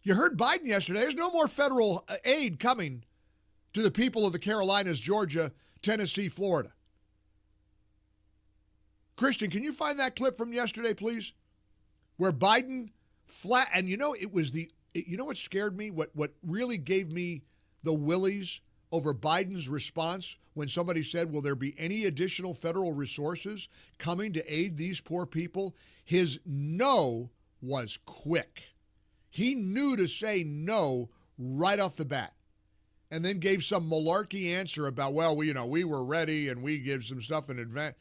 You heard Biden yesterday. There's no more federal aid coming to the people of the Carolinas, Georgia, Tennessee, Florida. Christian, can you find that clip from yesterday, please? Where Biden flat, and it was what scared me? What really gave me the willies over Biden's response when somebody said, will there be any additional federal resources coming to aid these poor people? His no was quick. He knew to say no right off the bat, and then gave some malarkey answer about, well, we were ready and we give some stuff in advance.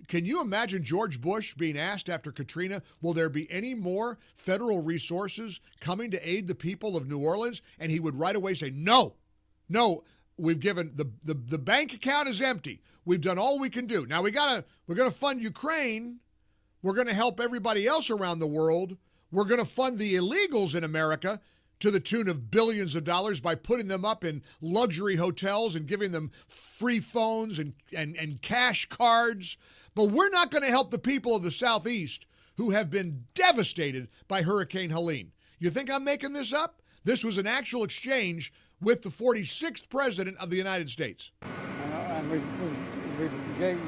Can you imagine George Bush being asked after Katrina, will there be any more federal resources coming to aid the people of New Orleans? And he would right away say, no, we've given, the bank account is empty. We've done all we can do. Now we're going to fund Ukraine. We're going to help everybody else around the world. We're going to fund the illegals in America to the tune of billions of dollars by putting them up in luxury hotels and giving them free phones and cash cards. But we're not going to help the people of the Southeast who have been devastated by Hurricane Helene. You think I'm making this up? This was an actual exchange with the 46th president of the United States. And we've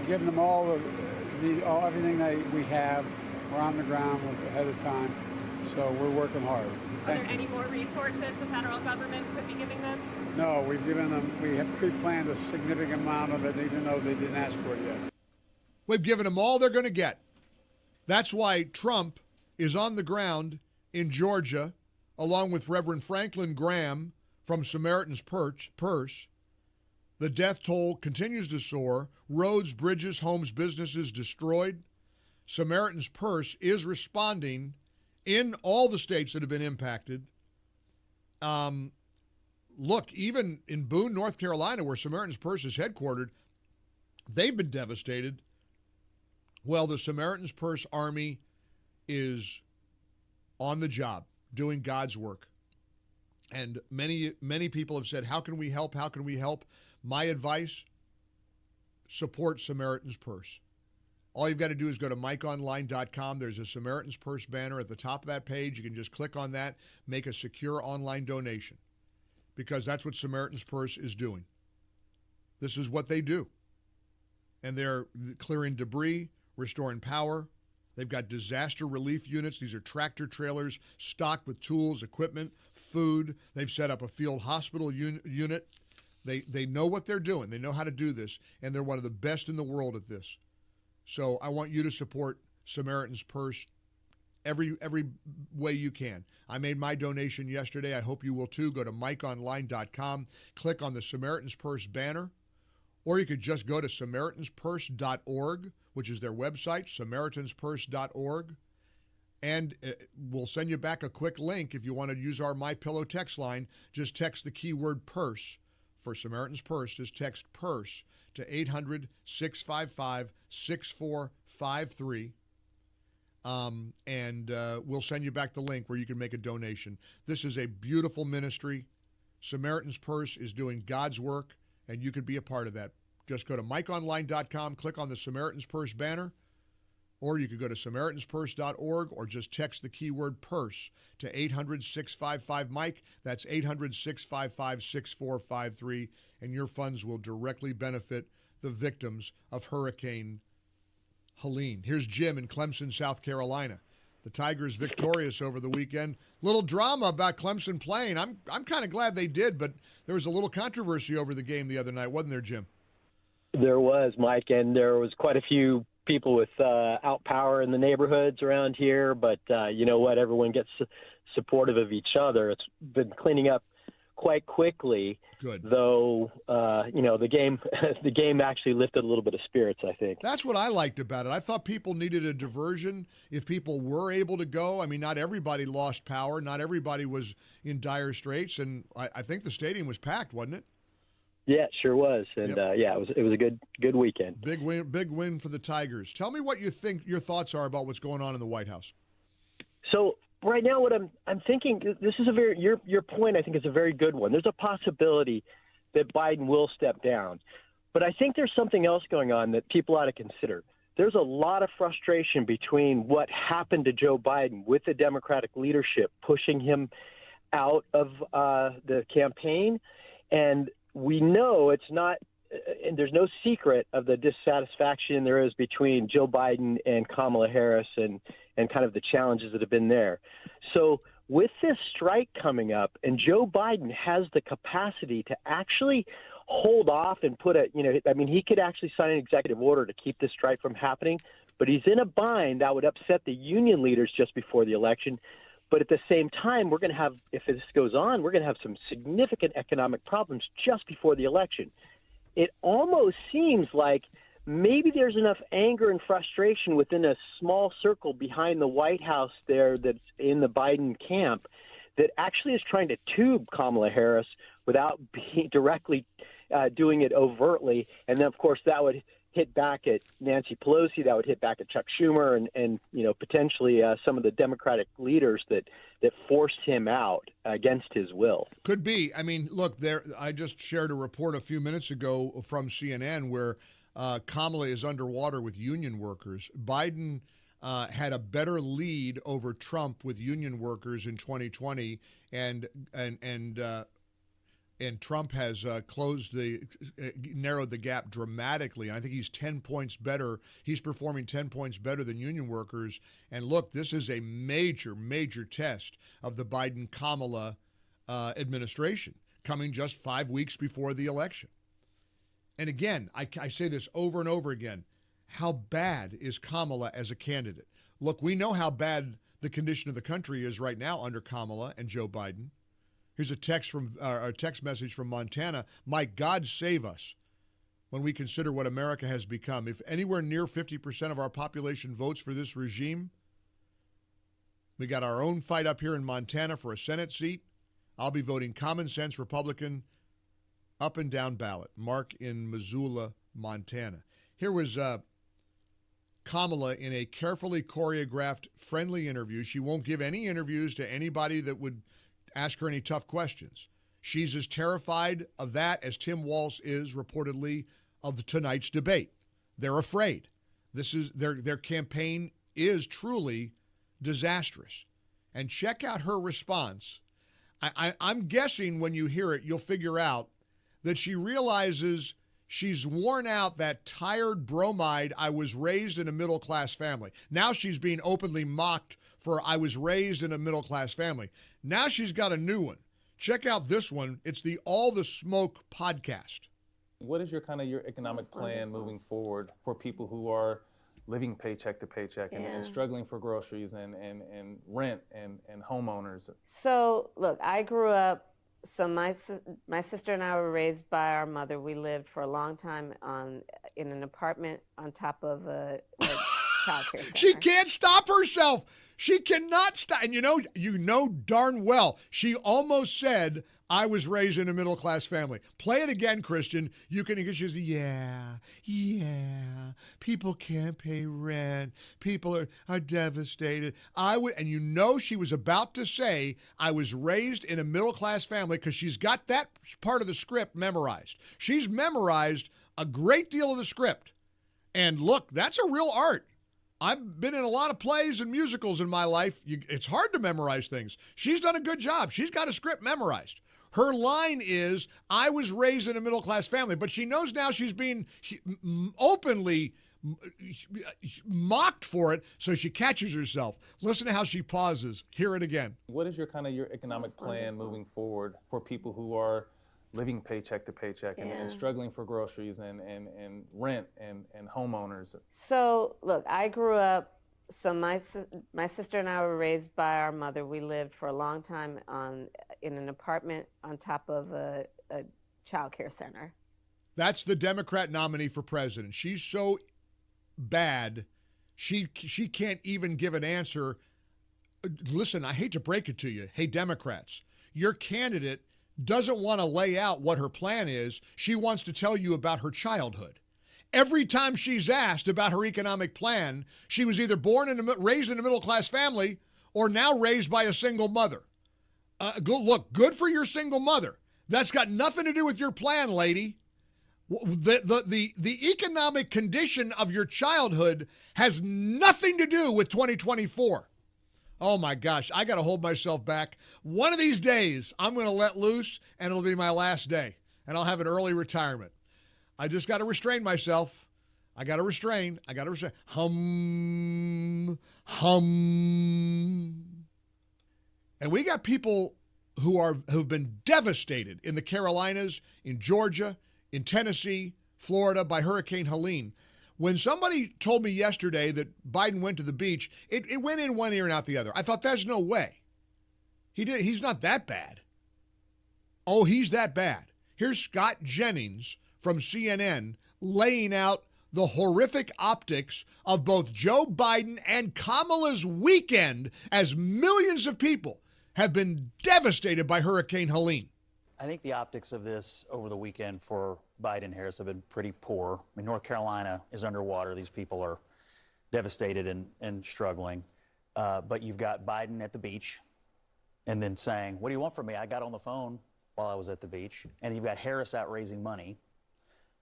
given them all everything we have. We're on the ground ahead of time, so we're working hard. Are there any more resources the federal government could be giving them? No, we have pre-planned a significant amount of it, even though they didn't ask for it yet. We've given them all they're going to get. That's why Trump is on the ground in Georgia, along with Reverend Franklin Graham from Samaritan's Purse. The death toll continues to soar. Roads, bridges, homes, businesses destroyed. Samaritan's Purse is responding in all the states that have been impacted. Look, even in Boone, North Carolina, where Samaritan's Purse is headquartered, they've been devastated. Well, the Samaritan's Purse Army is on the job, doing God's work. And many people have said, how can we help? How can we help? My advice, support Samaritan's Purse. All you've got to do is go to MikeOnline.com. There's a Samaritan's Purse banner at the top of that page. You can just click on that, make a secure online donation, because that's what Samaritan's Purse is doing. This is what they do. And they're clearing debris, restoring power. They've got disaster relief units. These are tractor trailers stocked with tools, equipment, food. They've set up a field hospital unit. They know what they're doing. They know how to do this, and they're one of the best in the world at this. So I want you to support Samaritan's Purse every way you can. I made my donation yesterday. I hope you will too. Go to MikeOnline.com, click on the Samaritan's Purse banner, or you could just go to SamaritansPurse.org, which is their website, SamaritansPurse.org, and we'll send you back a quick link if you want to use our MyPillow text line. Just text the keyword purse for Samaritan's Purse. Just text purse to 800-655-6453. And we'll send you back the link where you can make a donation. This is a beautiful ministry. Samaritan's Purse is doing God's work, and you could be a part of that. Just go to MikeOnline.com, click on the Samaritan's Purse banner, or you could go to SamaritansPurse.org, or just text the keyword purse to 800-655-MIKE. That's 800-655-6453, and your funds will directly benefit the victims of Hurricane Helene. Here's Jim in Clemson, South Carolina. The Tigers victorious over the weekend. Little drama about Clemson playing. I'm kind of glad they did, but there was a little controversy over the game the other night, wasn't there, Jim? There was, Mike, and there was quite a few people with out power in the neighborhoods around here, but you know what? Everyone gets supportive of each other. It's been cleaning up quite quickly. Good. Though, the game actually lifted a little bit of spirits, I think. That's what I liked about it. I thought people needed a diversion if people were able to go. I mean, not everybody lost power. Not everybody was in dire straits, and I think the stadium was packed, wasn't it? Yeah, it sure was, and Yep. it was a good weekend. Big win for the Tigers. Tell me what you think your thoughts are about what's going on in the White House. So right now, what I'm thinking, this is your point. I think is a very good one. There's a possibility that Biden will step down, but I think there's something else going on that people ought to consider. There's a lot of frustration between what happened to Joe Biden with the Democratic leadership pushing him out of the campaign. And we know it's not, and there's no secret of the dissatisfaction there is between Joe Biden and Kamala Harris and kind of the challenges that have been there. So with this strike coming up, and Joe Biden has the capacity to actually hold off and he could actually sign an executive order to keep this strike from happening, but he's in a bind that would upset the union leaders just before the election. But at the same time, we're going to have, if this goes on, we're going to have some significant economic problems just before the election. It almost seems like maybe there's enough anger and frustration within a small circle behind the White House there that's in the Biden camp that actually is trying to tube Kamala Harris without being directly doing it overtly. And then, of course, that would hit back at Nancy Pelosi, that would hit back at Chuck Schumer and potentially some of the Democratic leaders that forced him out against his will. Could be. I mean, look, I just shared a report a few minutes ago from CNN where Kamala is underwater with union workers. Biden had a better lead over Trump with union workers in 2020, and Trump has narrowed the gap dramatically. And I think he's 10 points better. He's performing 10 points better than union workers. And look, this is a major, major test of the Biden-Kamala administration coming just 5 weeks before the election. And again, I say this over and over again. How bad is Kamala as a candidate? Look, we know how bad the condition of the country is right now under Kamala and Joe Biden. Here's a text message from Montana. My God save us when we consider what America has become. If anywhere near 50% of our population votes for this regime, we got our own fight up here in Montana for a Senate seat. I'll be voting common sense Republican up and down ballot. Mark in Missoula, Montana. Here was Kamala in a carefully choreographed, friendly interview. She won't give any interviews to anybody that would ask her any tough questions. She's as terrified of that as Tim Walz is reportedly of tonight's debate. They're afraid. This is their campaign is truly disastrous. And check out her response. I'm guessing when you hear it, you'll figure out that she realizes she's worn out that tired bromide, I was raised in a middle-class family. Now she's being openly mocked for I was raised in a middle-class family. Now she's got a new one. Check out this one. It's the All the Smoke podcast. What is your economic plan moving forward for people who are living paycheck to paycheck and struggling for groceries and rent and homeowners? So, look, I grew up, so my sister and I were raised by our mother. We lived for a long time in an apartment on top of a child care center. She can't stop herself. She cannot stop. And you know darn well, she almost said, I was raised in a middle-class family. Play it again, Christian. You can hear she's, yeah, people can't pay rent. People are devastated. And you know she was about to say, I was raised in a middle-class family, because she's got that part of the script memorized. She's memorized a great deal of the script. And look, that's a real art. I've been in a lot of plays and musicals in my life. It's hard to memorize things. She's done a good job. She's got a script memorized. Her line is, I was raised in a middle-class family, but she knows now she's being openly mocked for it, so she catches herself. Listen to how she pauses. Hear it again. What is your economic plan moving forward for people who are living paycheck to paycheck and struggling for groceries and rent and homeowners? So, look, I grew up, so my sister and I were raised by our mother. We lived for a long time in an apartment on top of a child care center. That's the Democrat nominee for president. She's so bad, she can't even give an answer. Listen, I hate to break it to you. Hey, Democrats, your candidate doesn't want to lay out what her plan is. She wants to tell you about her childhood. Every time she's asked about her economic plan, she was either raised in a middle-class family or now raised by a single mother. Look, good for your single mother. That's got nothing to do with your plan, lady. The economic condition of your childhood has nothing to do with 2024. Oh my gosh, I got to hold myself back. One of these days, I'm going to let loose, and it'll be my last day, and I'll have an early retirement. I just got to restrain myself. I got to restrain. Hum. And we got people who've been devastated in the Carolinas, in Georgia, in Tennessee, Florida by Hurricane Helene. When somebody told me yesterday that Biden went to the beach, it went in one ear and out the other. I thought, there's no way. He's not that bad. Oh, he's that bad. Here's Scott Jennings from CNN laying out the horrific optics of both Joe Biden and Kamala's weekend as millions of people have been devastated by Hurricane Helene. I think the optics of this over the weekend for Biden and Harris have been pretty poor. I mean, North Carolina is underwater. These people are devastated and struggling. But you've got Biden at the beach and then saying, what do you want from me? I got on the phone while I was at the beach. And you've got Harris out raising money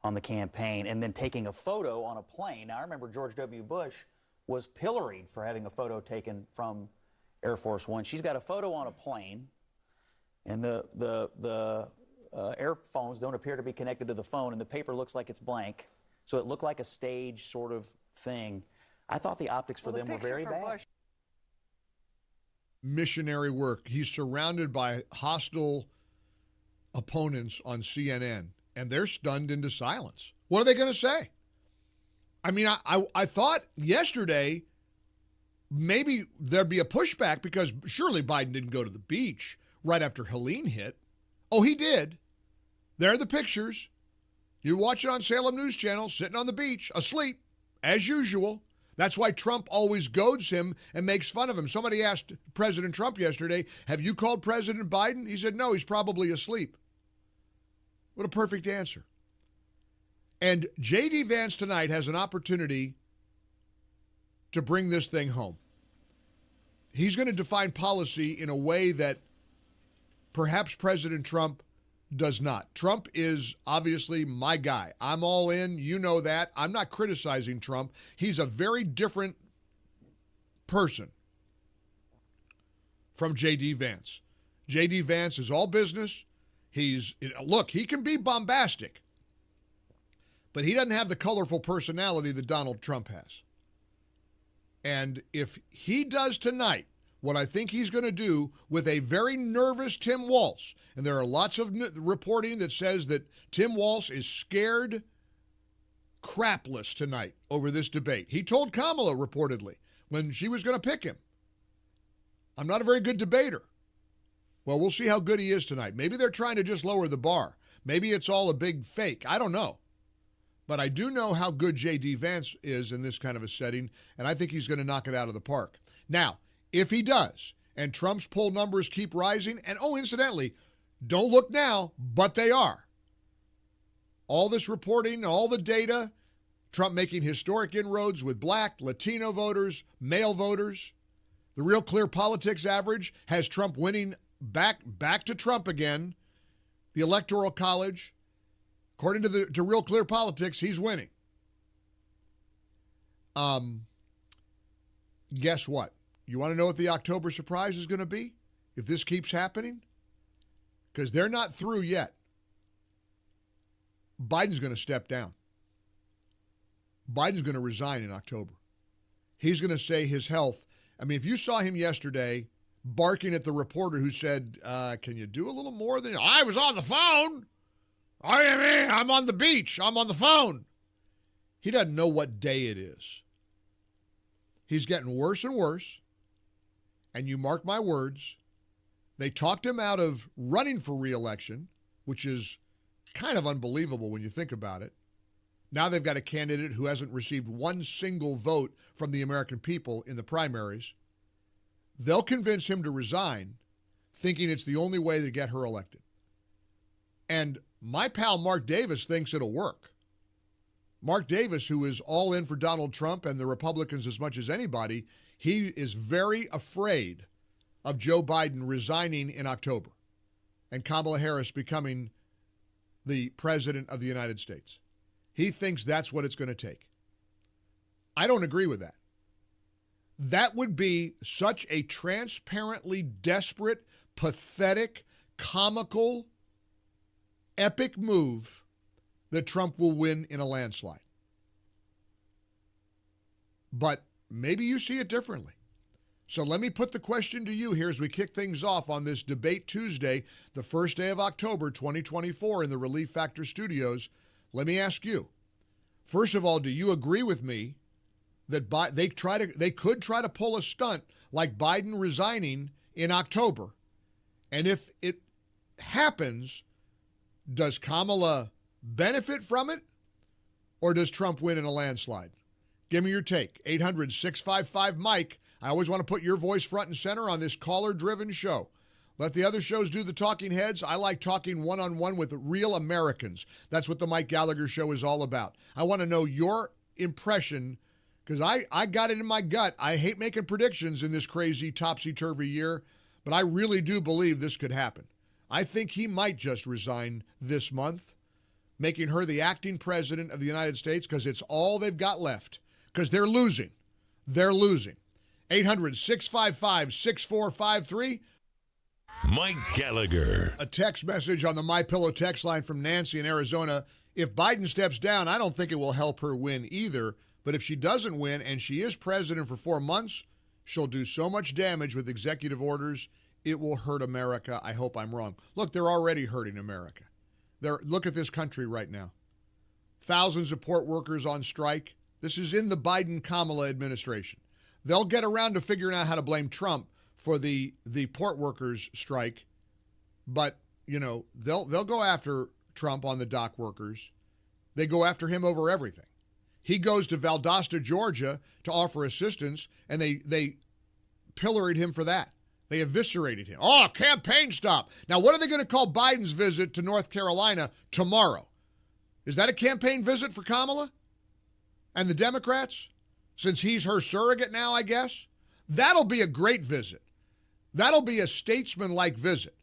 on the campaign and then taking a photo on a plane. Now, I remember George W. Bush was pilloried for having a photo taken from Air Force One. She's got a photo on a plane. And the earphones don't appear to be connected to the phone, and the paper looks like it's blank. So it looked like a stage sort of thing. I thought the optics for them were very bad. Missionary work. He's surrounded by hostile opponents on CNN, and they're stunned into silence. What are they going to say? I mean, I thought yesterday maybe there'd be a pushback because surely Biden didn't go to the beach right after Helene hit. Oh, he did. There are the pictures. You watch it on Salem News Channel, sitting on the beach, asleep, as usual. That's why Trump always goads him and makes fun of him. Somebody asked President Trump yesterday, have you called President Biden? He said, no, he's probably asleep. What a perfect answer. And J.D. Vance tonight has an opportunity to bring this thing home. He's going to define policy in a way that perhaps President Trump does not. Trump is obviously my guy. I'm all in. You know that. I'm not criticizing Trump. He's a very different person from J.D. Vance. J.D. Vance is all business. He can be bombastic, but he doesn't have the colorful personality that Donald Trump has. And if he does tonight what I think he's going to do with a very nervous Tim Walz, and there are lots of reporting that says that Tim Walz is scared crapless tonight over this debate. He told Kamala reportedly when she was going to pick him, I'm not a very good debater. Well, we'll see how good he is tonight. Maybe they're trying to just lower the bar. Maybe it's all a big fake. I don't know. But I do know how good J.D. Vance is in this kind of a setting, and I think he's going to knock it out of the park. Now, if he does, and Trump's poll numbers keep rising, and incidentally, don't look now, but they are. All this reporting, all the data, Trump making historic inroads with Black, Latino voters, male voters. The Real Clear Politics average has Trump winning back to Trump again. The Electoral College, according to Real Clear Politics, he's winning. Guess what? You want to know what the October surprise is going to be if this keeps happening? Because they're not through yet. Biden's going to step down. Biden's going to resign in October. He's going to say his health. I mean, if you saw him yesterday barking at the reporter who said, can you do a little more than, I was on the phone. I'm on the beach. I'm on the phone. He doesn't know what day it is. He's getting worse and worse. And you mark my words, they talked him out of running for re-election, which is kind of unbelievable when you think about it. Now they've got a candidate who hasn't received one single vote from the American people in the primaries. They'll convince him to resign, thinking it's the only way to get her elected. And my pal Mark Davis thinks it'll work. Mark Davis, who is all in for Donald Trump and the Republicans as much as anybody, he is very afraid of Joe Biden resigning in October and Kamala Harris becoming the president of the United States. He thinks that's what it's going to take. I don't agree with that. That would be such a transparently desperate, pathetic, comical, epic move that Trump will win in a landslide. But maybe you see it differently. So let me put the question to you here as we kick things off on this Debate Tuesday, the first day of October 2024 in the Relief Factor studios. Let me ask you, first of all, do you agree with me that they could try to pull a stunt like Biden resigning in October? And if it happens, does Kamala benefit from it, or does Trump win in a landslide? Give me your take. 800-655-MIKE. I always want to put your voice front and center on this caller-driven show. Let the other shows do the talking heads. I like talking one-on-one with real Americans. That's what the Mike Gallagher Show is all about. I want to know your impression, because I got it in my gut. I hate making predictions in this crazy topsy-turvy year, but I really do believe this could happen. I think he might just resign this month, making her the acting president of the United States, because it's all they've got left, because they're losing. They're losing. 800-655-6453. Mike Gallagher. A text message on the MyPillow text line from Nancy in Arizona. If Biden steps down, I don't think it will help her win either. But if she doesn't win and she is president for 4 months, she'll do so much damage with executive orders, it will hurt America. I hope I'm wrong. Look, they're already hurting America. Look at this country right now. Thousands of port workers on strike. This is in the Biden-Kamala administration. They'll get around to figuring out how to blame Trump for the port workers strike, but they'll go after Trump on the dock workers. They go after him over everything. He goes to Valdosta, Georgia to offer assistance, and they pilloried him for that. They eviscerated him. Oh, campaign stop. Now, what are they going to call Biden's visit to North Carolina tomorrow? Is that a campaign visit for Kamala and the Democrats? Since he's her surrogate now, I guess. That'll be a great visit. That'll be a statesman-like visit.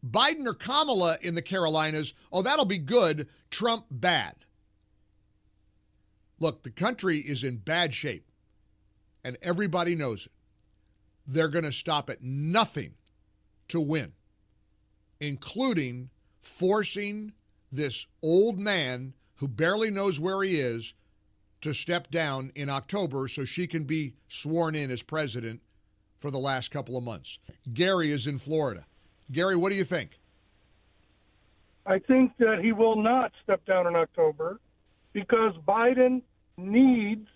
Biden or Kamala in the Carolinas, oh, that'll be good. Trump, bad. Look, the country is in bad shape, and everybody knows it. They're going to stop at nothing to win, including forcing this old man who barely knows where he is to step down in October so she can be sworn in as president for the last couple of months. Gary is in Florida. Gary, what do you think? I think that he will not step down in October because Biden needs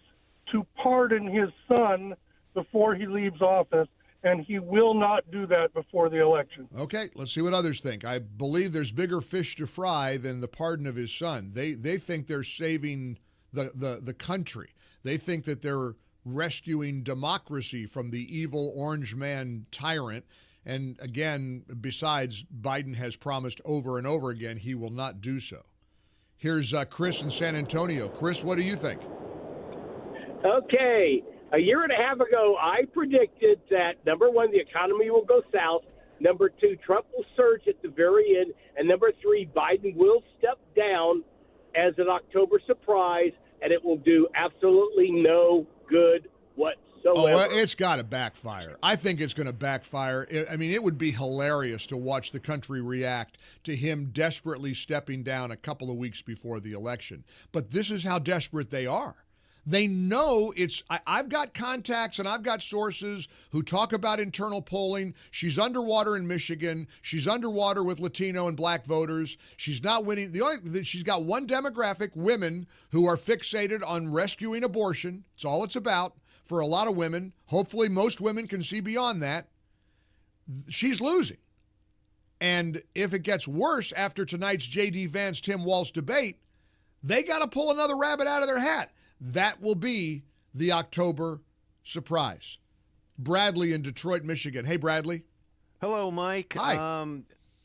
to pardon his son before he leaves office, and he will not do that before the election. Okay, let's see what others think. I believe there's bigger fish to fry than the pardon of his son. They think they're saving the country. They think that they're rescuing democracy from the evil orange man tyrant. And again, besides, Biden has promised over and over again he will not do so. Here's Chris in San Antonio. Chris, what do you think? Okay. A year and a half ago, I predicted that, number one, the economy will go south. Number two, Trump will surge at the very end. And number three, Biden will step down as an October surprise, and it will do absolutely no good whatsoever. Oh, it's got to backfire. I think it's going to backfire. I mean, it would be hilarious to watch the country react to him desperately stepping down a couple of weeks before the election. But this is how desperate they are. They know it's – I've got contacts and I've got sources who talk about internal polling. She's underwater in Michigan. She's underwater with Latino and black voters. She's not winning. She's got one demographic, women, who are fixated on rescuing abortion. It's all it's about for a lot of women. Hopefully most women can see beyond that. She's losing. And if it gets worse after tonight's J.D. Vance-Tim Walz debate, they got to pull another rabbit out of their hat. That will be the October surprise. Bradley in Detroit, Michigan. Hey, Bradley. Hello, Mike. Hi.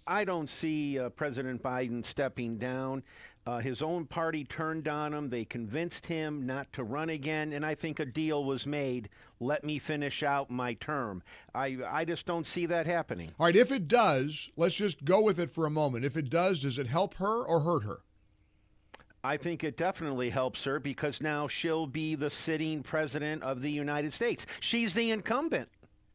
I don't see President Biden stepping down. His own party turned on him. They convinced him not to run again, and I think a deal was made. Let me finish out my term. I just don't see that happening. All right, if it does, let's just go with it for a moment. If it does it help her or hurt her? I think it definitely helps her because now she'll be the sitting president of the United States. She's the incumbent.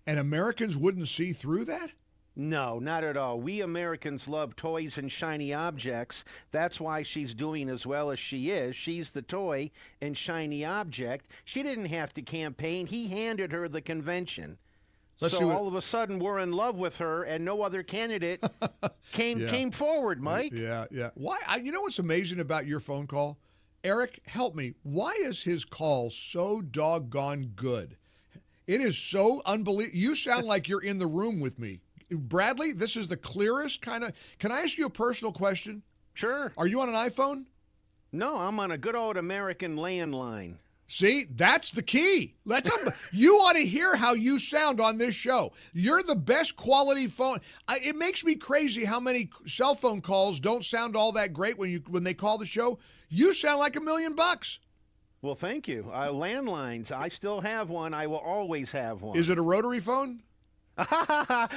And Americans wouldn't see through that? No, not at all. We Americans love toys and shiny objects. That's why she's doing as well as she is. She's the toy and shiny object. She didn't have to campaign. He handed her the convention. So all of a sudden we're in love with her, and no other candidate came forward, Mike. Yeah. Why? You know what's amazing about your phone call? Eric, help me. Why is his call so doggone good? It is so unbelievable. You sound like you're in the room with me. Bradley, this is the clearest kind of... Can I ask you a personal question? Sure. Are you on an iPhone? No, I'm on a good old American landline. See, that's the key. You ought to hear how you sound on this show. You're the best quality phone. It makes me crazy how many cell phone calls don't sound all that great when they call the show. You sound like $1 million. Well, thank you. Landlines, I still have one. I will always have one. Is it a rotary phone?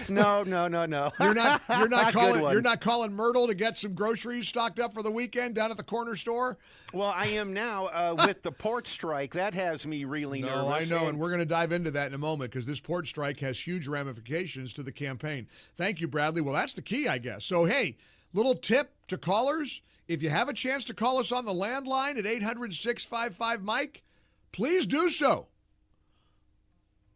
No. You're not calling Myrtle to get some groceries stocked up for the weekend down at the corner store? Well, I am now with the port strike. That has me really nervous. No, I know, and we're going to dive into that in a moment because this port strike has huge ramifications to the campaign. Thank you, Bradley. Well, that's the key, I guess. So, hey, little tip to callers. If you have a chance to call us on the landline at 800-655-MIKE, please do so.